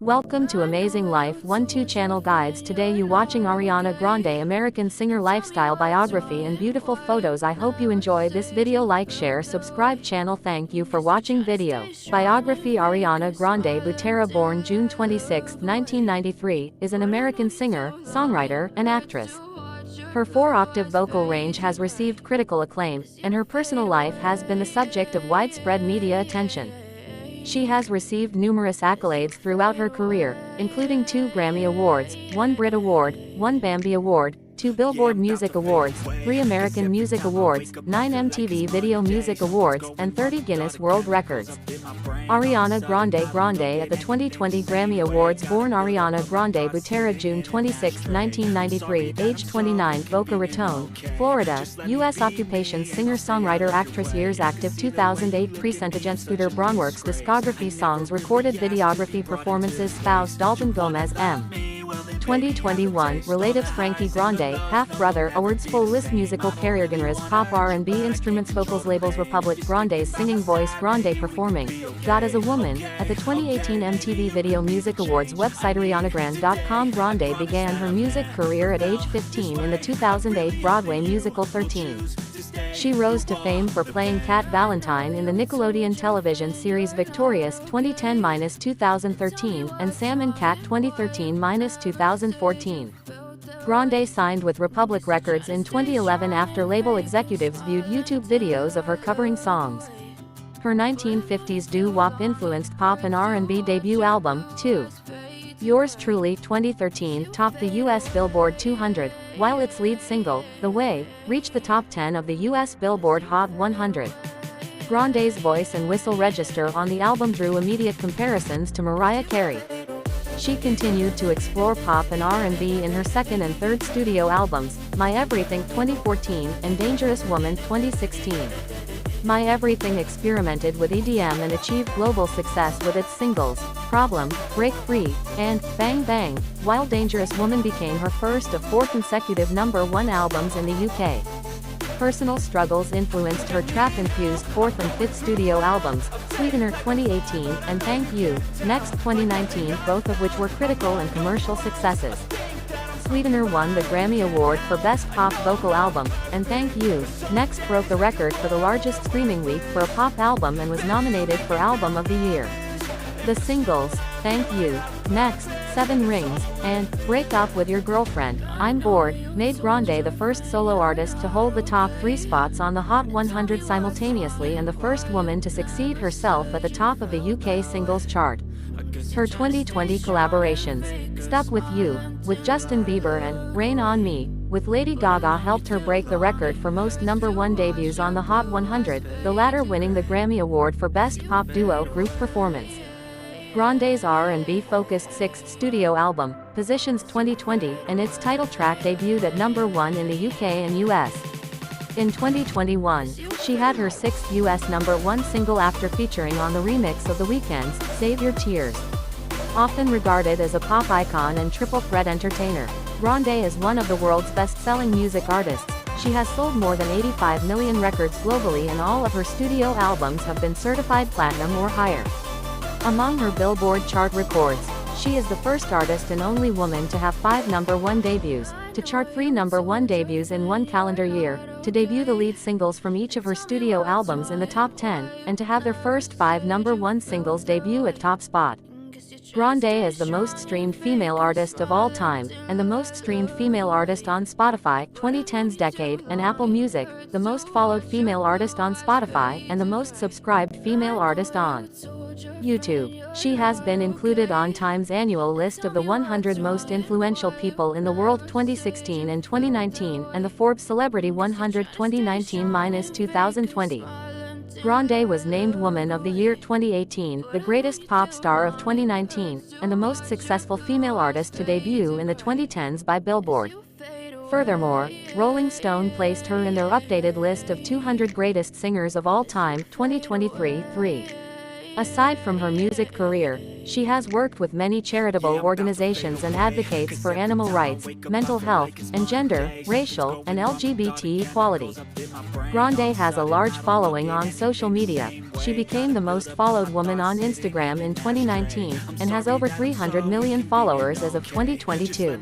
Welcome to Amazing Life 1-2 channel guides. Today you watching Ariana Grande American singer lifestyle biography and beautiful photos. I hope you enjoy this video. Like, share, subscribe channel. Thank you for watching video. Biography. Ariana Grande Butera, born June 26, 1993, is an American singer, songwriter, and actress. Her 4-octave vocal range has received critical acclaim, and her personal life has been the subject of widespread media attention. She has received numerous accolades throughout her career, including 2 Grammy Awards, 1 Brit Award, 1 Bambi Award, 2 Billboard Music Awards, 3 American Music Awards, 9 MTV Video Music Awards, and 30 Guinness World Records. Ariana Grande at the 2020 Grammy Awards. Born Ariana Grande Butera, June 26, 1993, age 29, Boca Raton, Florida, U.S. Occupation singer-songwriter actress. Years active 2008 Percentage Scooter Braunworks. Discography songs recorded. Videography performances Spouse Dalton Gomez M. 2021 Relatives Frankie Grande, half-brother. Awards. Full list. Musical career. Genres pop, R&B. Instruments. Vocals. Labels. Republic. Grande's singing voice. Grande performing God as a Woman at the 2018 MTV Video Music Awards. Website arianagrande.com. Grande began her music career at age 15 in the 2008 Broadway musical 13. She rose to fame for playing Cat Valentine in the Nickelodeon television series Victorious 2010-2013 and Sam and Cat 2013-2014. Grande signed with Republic Records in 2011 after label executives viewed YouTube videos of her covering songs. Her 1950s doo-wop influenced pop and R&B debut album, 2 Yours Truly 2013, topped the U.S. Billboard 200, while its lead single, The Way, reached the top 10 of the U.S. Billboard Hot 100. Grande's voice and whistle register on the album drew immediate comparisons to Mariah Carey. She continued to explore pop and R&B in her second and third studio albums, My Everything 2014 and Dangerous Woman 2016. My Everything experimented with EDM and achieved global success with its singles, Problem, Break Free, and Bang Bang, while Dangerous Woman became her first of 4 consecutive #1 albums in the UK. Personal struggles influenced her trap-infused 4th and 5th studio albums, Sweetener 2018 and Thank You, Next 2019, both of which were critical and commercial successes. Sweetener won the Grammy Award for Best Pop Vocal Album, and Thank You, Next broke the record for the largest streaming week for a pop album and was nominated for Album of the Year. The singles, Thank You, Next, 7 Rings, and Break Up With Your Girlfriend, I'm Bored, made Grande the first solo artist to hold the top 3 spots on the Hot 100 simultaneously and the first woman to succeed herself at the top of the UK singles chart. Her 2020 collaborations, Stuck With You, with Justin Bieber and Rain On Me, with Lady Gaga helped her break the record for most #1 debuts on the Hot 100, the latter winning the Grammy Award for Best Pop Duo Group Performance. Grande's R&B-focused 6th studio album, Positions 2020, and its title track debuted at #1 in the UK and US. In 2021, she had her 6th US #1 single after featuring on the remix of The Weeknd's Save Your Tears. Often regarded as a pop icon and triple threat entertainer, Grande is one of the world's best-selling music artists. She has sold more than 85 million records globally and all of her studio albums have been certified platinum or higher. Among her Billboard chart records, she is the first artist and only woman to have 5 #1 debuts, to chart 3 #1 debuts in 1 calendar year, to debut the lead singles from each of her studio albums in the top 10, and to have their first 5 #1 singles debut at top spot. Grande is the most streamed female artist of all time, and the most streamed female artist on Spotify 2010's Decade, and Apple Music, the most followed female artist on Spotify and the most subscribed female artist on YouTube. She has been included on Time's annual list of the 100 most influential people in the world 2016 and 2019, and the Forbes Celebrity 100 2019-2020. Grande was named Woman of the Year 2018, the greatest pop star of 2019, and the most successful female artist to debut in the 2010s by Billboard. Furthermore, Rolling Stone placed her in their updated list of 200 greatest singers of all time 2023. 3. Aside from her music career, she has worked with many charitable organizations and advocates for animal rights, mental health, and gender, racial, and LGBT equality. Grande has a large following on social media. She became the most followed woman on Instagram in 2019, and has over 300 million followers as of 2022.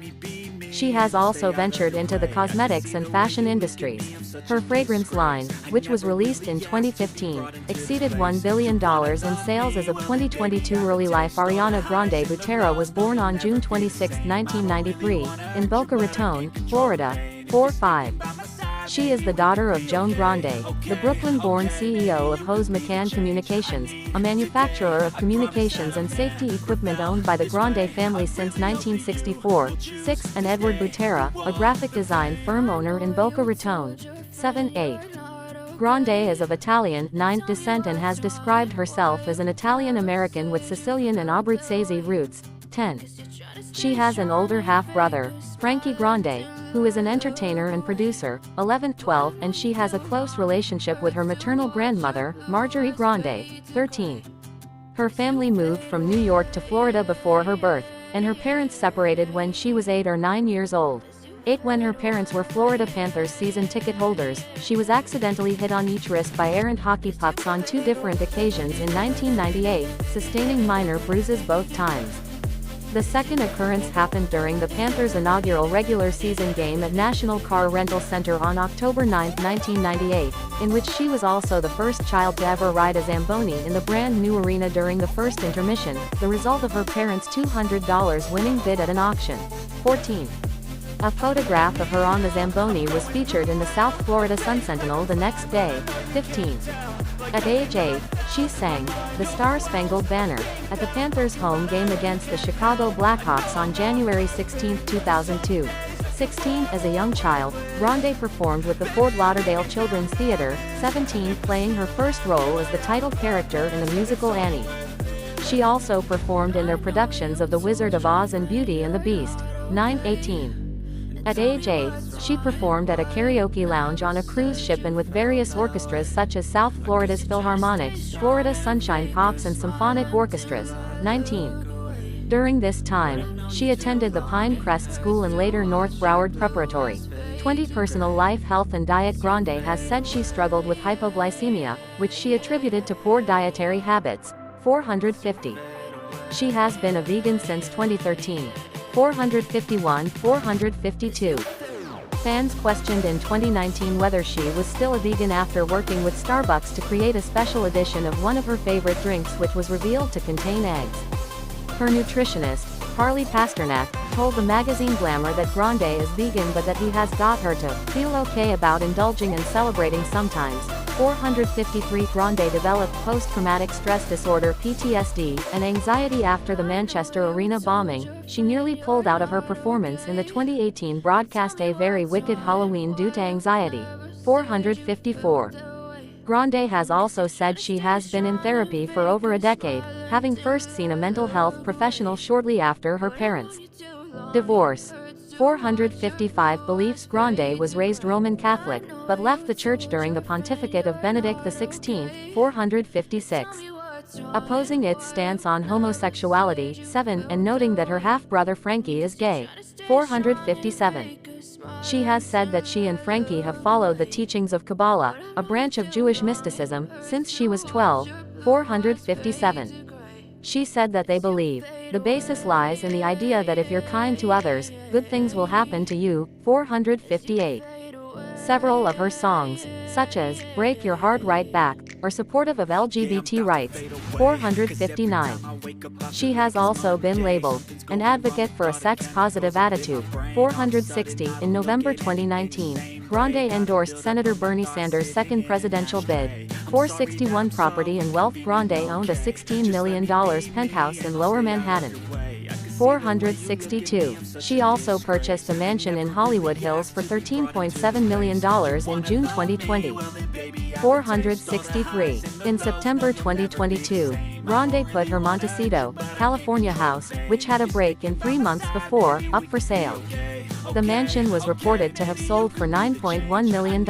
She has also ventured into the cosmetics and fashion industries. Her fragrance line, which was released in 2015, exceeded $1 billion in sales as of 2022. Early life. Ariana Grande Butera was born on June 26, 1993, in Boca Raton, Florida. 4-5. She is the daughter of Joan Grande, the Brooklyn-born CEO of Hose McCann Communications, a manufacturer of communications and safety equipment owned by the Grande family since 1964, 6, and Edward Butera, a graphic design firm owner in Boca Raton. 7-8. Grande is of Italian 9th descent and has described herself as an Italian-American with Sicilian and Abruzzese roots. 10. She has an older half-brother, Frankie Grande, who is an entertainer and producer. 11-12, and she has a close relationship with her maternal grandmother, Marjorie Grande. 13. Her family moved from New York to Florida before her birth, and her parents separated when she was 8 or 9 years old. 8. When her parents were Florida Panthers season ticket holders, she was accidentally hit on each wrist by errant hockey pucks on 2 different occasions in 1998, sustaining minor bruises both times. The second occurrence happened during the Panthers' inaugural regular season game at National Car Rental Center on October 9, 1998, in which she was also the first child to ever ride a Zamboni in the brand new arena during the first intermission, the result of her parents' $200 winning bid at an auction. 14. A photograph of her on the Zamboni was featured in the South Florida Sun-Sentinel the next day. 15. At age 8, she sang "The Star-Spangled Banner" at the Panthers' home game against the Chicago Blackhawks on January 16, 2002. 16. As a young child, Grande performed with the Fort Lauderdale Children's Theater. 17. Playing her first role as the title character in the musical Annie. She also performed in their productions of The Wizard of Oz and Beauty and the Beast. 9. 18. At age 8, she performed at a karaoke lounge on a cruise ship and with various orchestras such as South Florida's Philharmonic, Florida Sunshine Pops and Symphonic Orchestras. 19. During this time, she attended the Pinecrest School and later North Broward Preparatory. 20. Personal life, health and diet. Grande has said she struggled with hypoglycemia, which she attributed to poor dietary habits. 450. She has been a vegan since 2013. 451. 452. Fans questioned in 2019 whether she was still a vegan after working with Starbucks to create a special edition of one of her favorite drinks, which was revealed to contain eggs. Her nutritionist, Carly Pasternak, told the magazine Glamour that Grande is vegan but that he has got her to feel okay about indulging and celebrating sometimes. 453. Grande developed post-traumatic stress disorder (PTSD) and anxiety after the Manchester Arena bombing. She nearly pulled out of her performance in the 2018 broadcast A Very Wicked Halloween due to anxiety. 454. Grande has also said she has been in therapy for over a decade, having first seen a mental health professional shortly after her parents' divorce. 455. Beliefs. Grande was raised Roman Catholic, but left the church during the pontificate of Benedict XVI. 456. Opposing its stance on homosexuality. 7. And noting that her half-brother Frankie is gay. 457. She has said that she and Frankie have followed the teachings of Kabbalah, a branch of Jewish mysticism, since she was 12. 457. She said that they believe the basis lies in the idea that if you're kind to others, good things will happen to you. 458. Several of her songs, such as "Break Your Heart Right Back," are supportive of LGBT rights. 459. She has also been labeled an advocate for a sex-positive attitude. 460. In November 2019, Grande endorsed Senator Bernie Sanders' second presidential bid. 461. Property and wealth. Grande owned a $16 million penthouse in Lower Manhattan. 462. She also purchased a mansion in Hollywood Hills for $13.7 million in June 2020. 463. In September 2022, Grande put her Montecito, California house, which had a break-in 3 months before, up for sale. The mansion was reported to have sold for $9.1 million.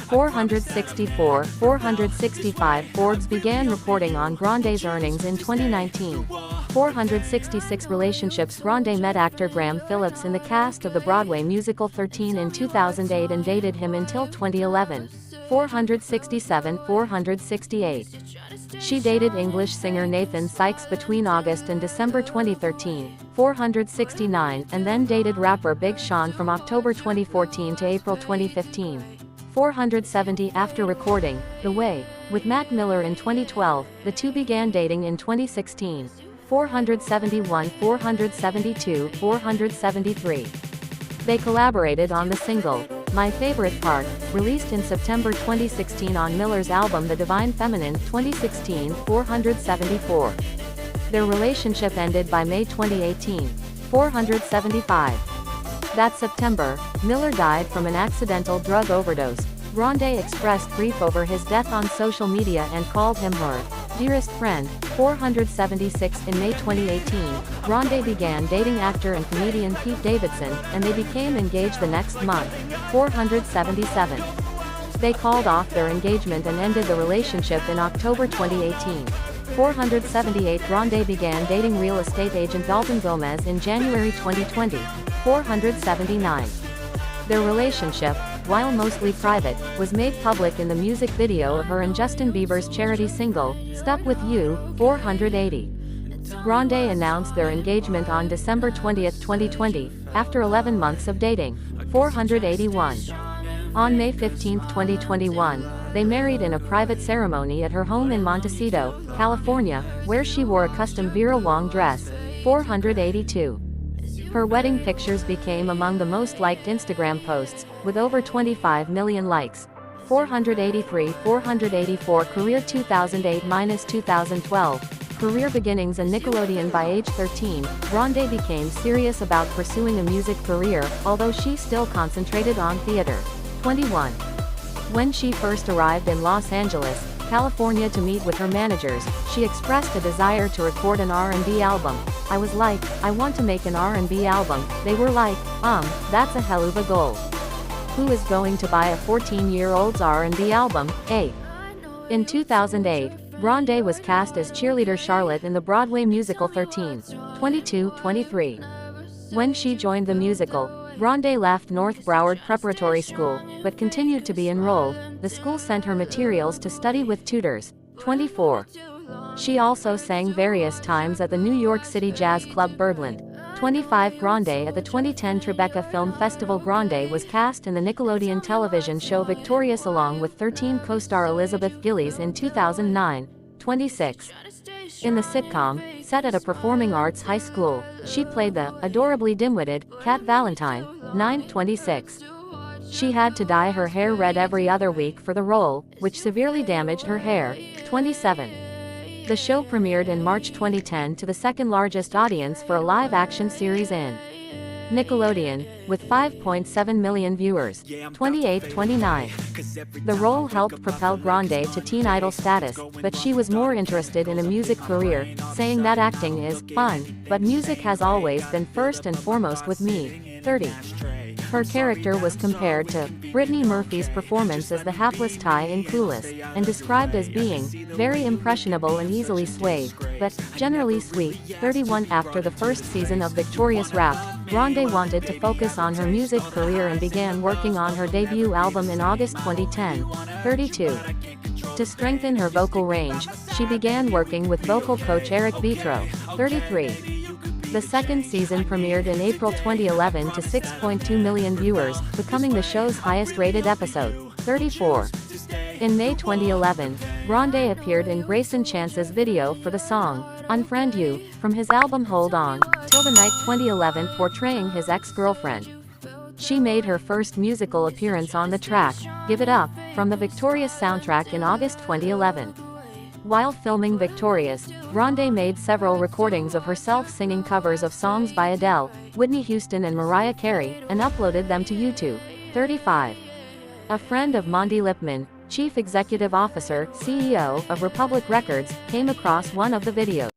464, 465 Forbes began reporting on Grande's earnings in 2019. 466 relationships Grande met actor Graham Phillips in the cast of the Broadway musical 13 in 2008 and dated him until 2011. 467, 468. She dated English singer Nathan Sykes between August and December 2013, 469, and then dated rapper Big Sean from October 2014 to April 2015. 470 After recording The Way with Mac Miller in 2012, the two began dating in 2016. 471, 472, 473. They collaborated on the single My Favorite Part, released in September 2016 on Miller's album The Divine Feminine 2016, 474. Their relationship ended by May 2018. 475. That September, Miller died from an accidental drug overdose. Grande expressed grief over his death on social media and called him her dearest friend. 476 In May 2018, Grande began dating actor and comedian Pete Davidson, and they became engaged the next month. 477. They called off their engagement and ended the relationship in October 2018. 478 Grande began dating real estate agent Dalton Gomez in January 2020. 479. Their relationship, while mostly private, was made public in the music video of her and Justin Bieber's charity single, Stuck With You. 480. Grande announced their engagement on December 20, 2020, after 11 months of dating. 481. On May 15, 2021, they married in a private ceremony at her home in Montecito, California, where she wore a custom Vera Wang dress. 482. Her wedding pictures became among the most liked Instagram posts, with over 25 million likes. 483, 484 Career 2008-2012. Career beginnings and Nickelodeon. By age 13, Grande became serious about pursuing a music career, although she still concentrated on theater. 21. When she first arrived in Los Angeles, California to meet with her managers, she expressed a desire to record an R&B album. I was like, I want to make an R&B album. They were like, that's a hell of a goal. Who is going to buy a 14-year-old's R&B album, eh? In 2008, Grande was cast as cheerleader Charlotte in the Broadway musical 13. 22, 23. When she joined the musical, Grande left North Broward Preparatory School, but continued to be enrolled. The school sent her materials to study with tutors. 24. She also sang various times at the New York City Jazz Club Birdland. 25 Grande at the 2010 Tribeca Film Festival. Grande was cast in the Nickelodeon television show Victorious along with 13 co-star Elizabeth Gillies in 2009. 26. In the sitcom, set at a performing arts high school, she played the adorably dim-witted Cat Valentine. 926. She had to dye her hair red every other week for the role, which severely damaged her hair. 27. The show premiered in March 2010 to the second largest audience for a live-action series in Nickelodeon, with 5.7 million viewers. 28-29. The role helped propel Grande to teen idol status, but she was more interested in a music career, saying that acting is fun, but music has always been first and foremost with me. 30. Her character was compared to Brittany Murphy's performance as the hapless Ty in Clueless, and described as being very impressionable and easily swayed, but generally sweet. 31. After the first season of Victorious Wrapped, Grande wanted to focus on her music career and began working on her debut album in August 2010. 32. To strengthen her vocal range, she began working with vocal coach Eric Vitro. 33. The second season premiered in April 2011 to 6.2 million viewers, becoming the show's highest-rated episode. 34. In May 2011, Grande appeared in Grayson Chance's video for the song, Unfriend You, from his album Hold On, Till the Night 2011, portraying his ex-girlfriend. She made her first musical appearance on the track, Give It Up, from the Victorious soundtrack in August 2011. While filming Victorious, Grande made several recordings of herself singing covers of songs by Adele, Whitney Houston and Mariah Carey, and uploaded them to YouTube. 35. A friend of Monty Lipman, Chief Executive Officer, CEO, of Republic Records, came across one of the videos.